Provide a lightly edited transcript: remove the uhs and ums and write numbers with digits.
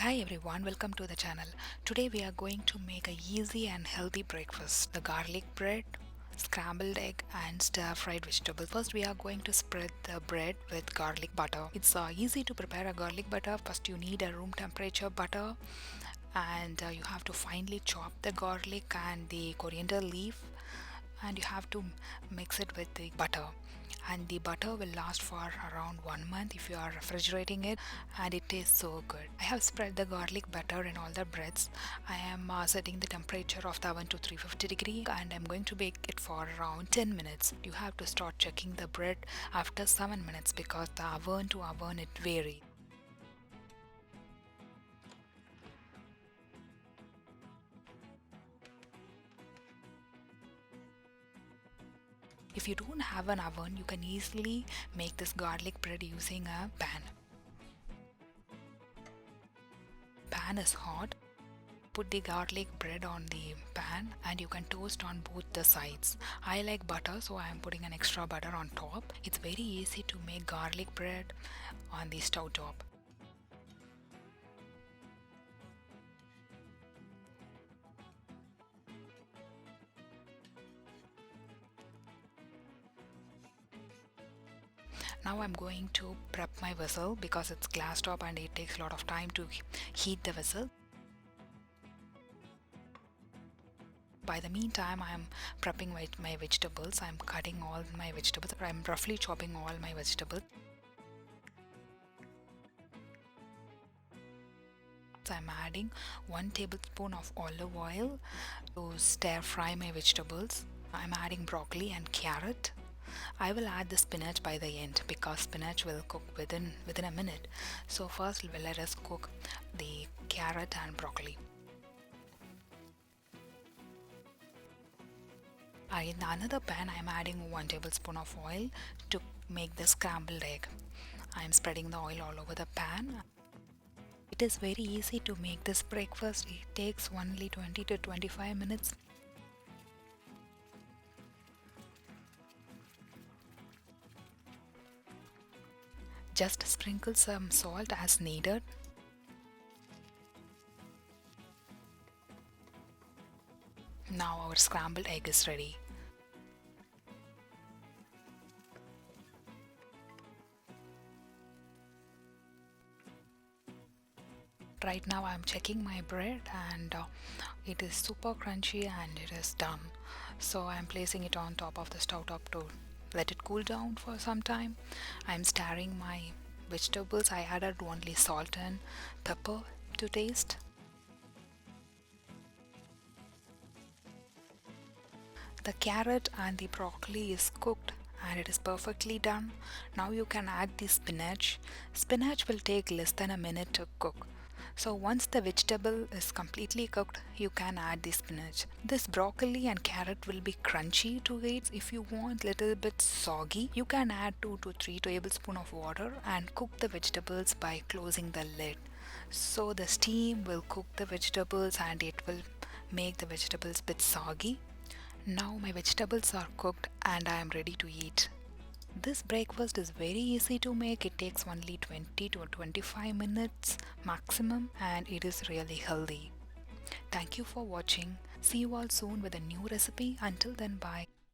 Hi everyone, welcome to the channel. Today we are going to make a easy and healthy breakfast. The garlic bread, scrambled egg and stir fried vegetables. First we are going to spread the bread with garlic butter. It's easy to prepare a garlic butter. First you need a room temperature butter and you have to finely chop the garlic and the coriander leaf and you have to mix it with the butter, and the butter will last for around 1 month if you are refrigerating it, and it tastes so good. I have spread the garlic butter in all the breads. I am setting the temperature of the oven to 350 degree and I'm going to bake it for around 10 minutes. You have to start checking the bread after 7 minutes because the oven to oven it varies. If you don't have an oven, you can easily make this garlic bread using a pan. Pan is hot. Put the garlic bread on the pan and you can toast on both the sides. I like butter, so I am putting an extra butter on top. It's very easy to make garlic bread on the stove top. Now I'm going to prep my vessel because it's glass top and it takes a lot of time to heat the vessel. By the meantime, I'm prepping my vegetables. I'm cutting all my vegetables. I'm roughly chopping all my vegetables. I'm adding 1 tablespoon of olive oil to stir fry my vegetables. I'm adding broccoli and carrot. I will add the spinach by the end because spinach will cook within a minute. So first let us cook the carrot and broccoli. In another pan I am adding 1 tablespoon of oil to make the scrambled egg. I am spreading the oil all over the pan. It is very easy to make this breakfast. It takes only 20 to 25 minutes. Just sprinkle some salt as needed. Now our scrambled egg is ready. Right now I'm checking my bread and it is super crunchy and it is done. So I'm placing it on top of the stove top to let it cool down for some time. I'm stirring my vegetables. I added only salt and pepper to taste. The carrot and the broccoli is cooked and it is perfectly done. Now you can add the spinach. Spinach will take less than a minute to cook. So once the vegetable is completely cooked, you can add the spinach. This broccoli and carrot will be crunchy to eat. If you want little bit soggy, you can add 2 to 3 tablespoons of water and cook the vegetables by closing the lid. So the steam will cook the vegetables and it will make the vegetables bit soggy. Now my vegetables are cooked and I am ready to eat. This breakfast is very easy to make. It takes only 20 to 25 minutes maximum and it is really healthy. Thank you for watching. See you all soon with a new recipe. Until then, bye.